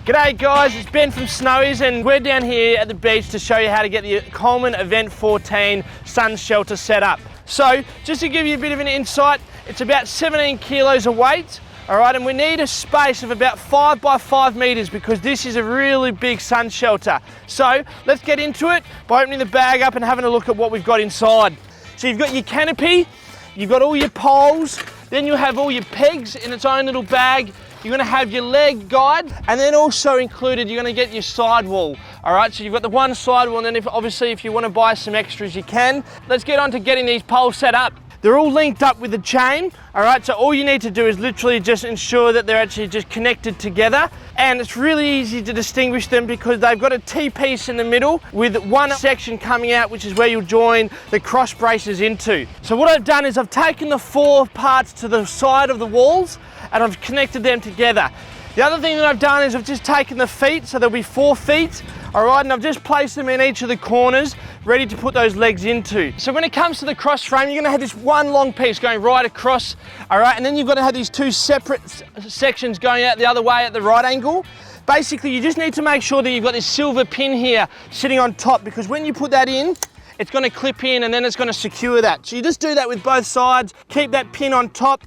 G'day guys, it's Ben from Snowies and we're down here at the beach to show you how to get the Coleman Event 14 Sun Shelter set up. So, just to give you a bit of an insight, it's about 17 kilos of weight, alright, and we need a space of about 5 by 5 meters because this is a really big sun shelter. So, let's get into it by opening the bag up and having a look at what we've got inside. So you've got your canopy, you've got all your poles, then you'll have all your pegs in its own little bag. You're going to have your leg guide, and then also included, you're going to get your sidewall. All right, so you've got the one sidewall, and then obviously if you want to buy some extras, you can. Let's get on to getting these poles set up. They're all linked up with the chain, all right? So all you need to do is literally just ensure that they're actually just connected together. And it's really easy to distinguish them because they've got a T-piece in the middle with one section coming out, which is where you'll join the cross braces into. So what I've done is I've taken the 4 parts to the side of the walls and I've connected them together. The other thing that I've done is I've just taken the feet, so there'll be 4 feet, all right, and I've just placed them in each of the corners, ready to put those legs into. So when it comes to the cross frame, you're gonna have this one long piece going right across, all right, and then you've got to have these 2 separate sections going out the other way at the right angle. Basically, you just need to make sure that you've got this silver pin here sitting on top, because when you put that in, it's gonna clip in and then it's gonna secure that. So you just do that with both sides, keep that pin on top,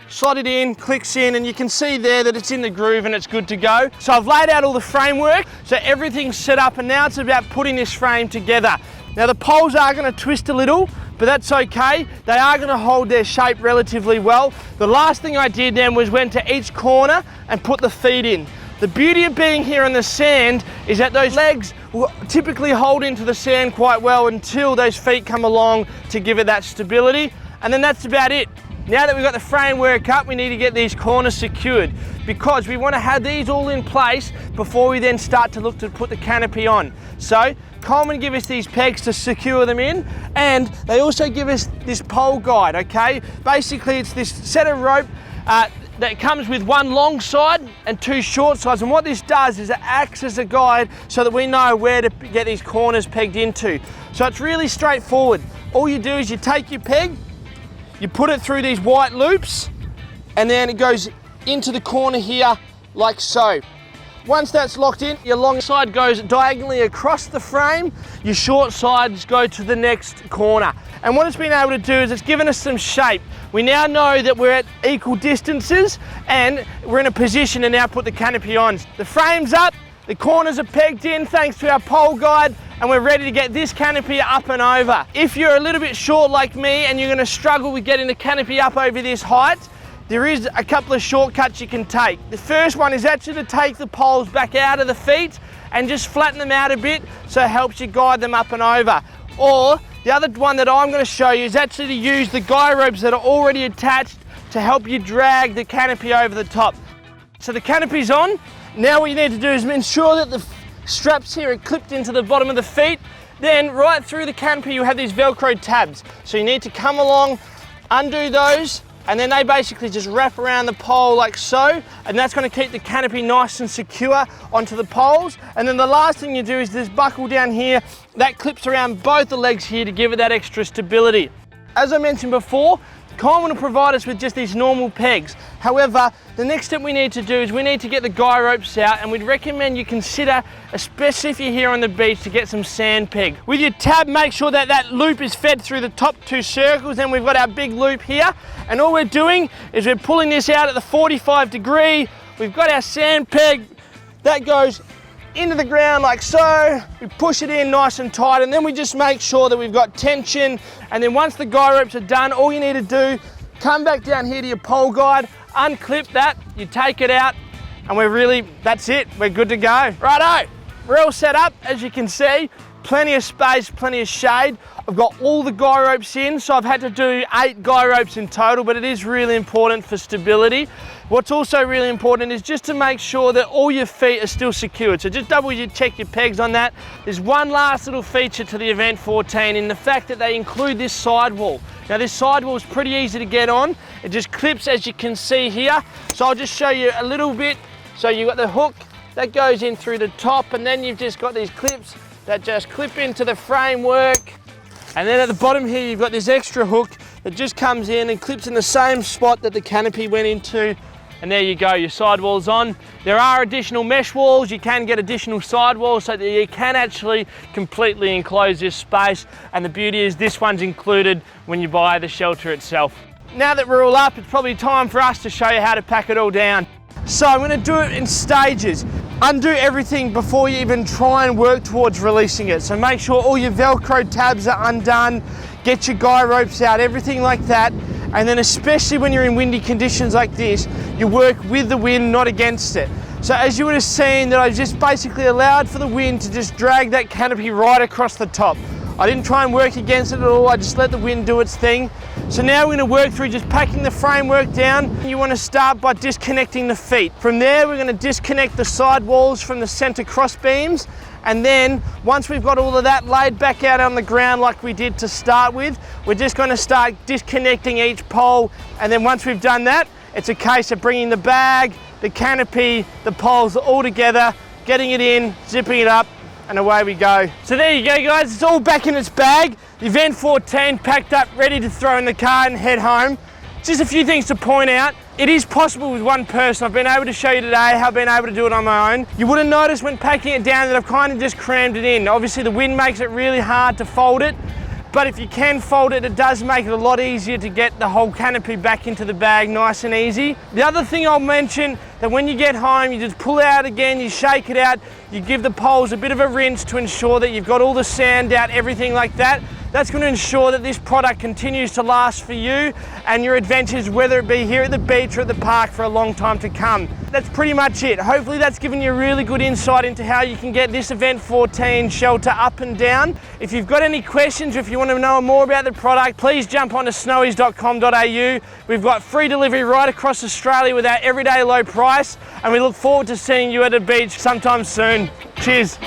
slot it in, clicks in, and you can see there that it's in the groove and it's good to go. So I've laid out all the framework, so everything's set up, and now it's about putting this frame together. Now the poles are going to twist a little, but that's okay. They are going to hold their shape relatively well. The last thing I did then was went to each corner and put the feet in. The beauty of being here in the sand is that those legs will typically hold into the sand quite well until those feet come along to give it that stability, and then that's about it. Now that we've got the framework up, we need to get these corners secured because we want to have these all in place before we then start to look to put the canopy on. So Coleman give us these pegs to secure them in, and they also give us this pole guide, okay? Basically it's this set of rope that comes with 1 long side and 2 short sides, and what this does is it acts as a guide so that we know where to get these corners pegged into. So it's really straightforward. All you do is you take your peg, you put it through these white loops, and then it goes into the corner here like so. Once that's locked in, your long side goes diagonally across the frame, your short sides go to the next corner. And what it's been able to do is it's given us some shape. We now know that we're at equal distances and we're in a position to now put the canopy on. The frame's up, the corners are pegged in thanks to our pole guide, and we're ready to get this canopy up and over. If you're a little bit short like me and you're gonna struggle with getting the canopy up over this height, there is a couple of shortcuts you can take. The first one is actually to take the poles back out of the feet and just flatten them out a bit so it helps you guide them up and over. Or the other one that I'm gonna show you is actually to use the guy ropes that are already attached to help you drag the canopy over the top. So the canopy's on. Now what you need to do is ensure that the straps here are clipped into the bottom of the feet. Then right through the canopy you have these Velcro tabs. So you need to come along, undo those, and then they basically just wrap around the pole like so, and that's going to keep the canopy nice and secure onto the poles. And then the last thing you do is this buckle down here that clips around both the legs here to give it that extra stability. As I mentioned before, Coleman will provide us with just these normal pegs. However, the next step we need to do is we need to get the guy ropes out, and we'd recommend you consider, especially if you're here on the beach, to get some sand peg. With your tab, make sure that that loop is fed through the top 2 circles. Then we've got our big loop here, and all we're doing is we're pulling this out at the 45 degree. We've got our sand peg that goes into the ground like so. We push it in nice and tight, and then we just make sure that we've got tension. And then once the guy ropes are done, all you need to do, come back down here to your pole guide, unclip that, you take it out, and that's it, we're good to go. Righto, we're all set up, as you can see, plenty of space, plenty of shade. I've got all the guy ropes in, so I've had to do 8 guy ropes in total, but it is really important for stability. What's also really important is just to make sure that all your feet are still secured. So just double check your pegs on that. There's one last little feature to the Event 14 in the fact that they include this sidewall. Now this sidewall is pretty easy to get on. It just clips, as you can see here. So I'll just show you a little bit. So you've got the hook that goes in through the top, and then you've just got these clips that just clip into the framework. And then at the bottom here, you've got this extra hook that just comes in and clips in the same spot that the canopy went into and there you go, your sidewall's on. There are additional mesh walls. You can get additional sidewalls so that you can actually completely enclose this space, and the beauty is this one's included when you buy the shelter itself. Now that we're all up, it's probably time for us to show you how to pack it all down. So I'm going to do it in stages. Undo everything before you even try and work towards releasing it. So make sure all your Velcro tabs are undone, get your guy ropes out, everything like that. And then especially when you're in windy conditions like this, you work with the wind, not against it. So as you would have seen, that I just basically allowed for the wind to just drag that canopy right across the top. I didn't try and work against it at all, I just let the wind do its thing. So now we're going to work through just packing the framework down. You want to start by disconnecting the feet. From there we're going to disconnect the side walls from the center cross beams, and then once we've got all of that laid back out on the ground like we did to start with, we're just going to start disconnecting each pole, and then once we've done that, it's a case of bringing the bag, the canopy, the poles all together, getting it in, zipping it up, and away we go. So there you go guys, it's all back in its bag. The Event 14 packed up, ready to throw in the car and head home. Just a few things to point out. It is possible with one person. I've been able to show you today how I've been able to do it on my own. You would have noticed when packing it down that I've kind of just crammed it in. Obviously the wind makes it really hard to fold it, but if you can fold it, it does make it a lot easier to get the whole canopy back into the bag nice and easy. The other thing I'll mention, that when you get home, you just pull it out again, you shake it out, you give the poles a bit of a rinse to ensure that you've got all the sand out, everything like that. That's going to ensure that this product continues to last for you and your adventures, whether it be here at the beach or at the park, for a long time to come. That's pretty much it. Hopefully that's given you a really good insight into how you can get this Event 14 shelter up and down. If you've got any questions, or if you want to know more about the product, please jump onto snowies.com.au. We've got free delivery right across Australia with our everyday low price, and we look forward to seeing you at the beach sometime soon. Cheers.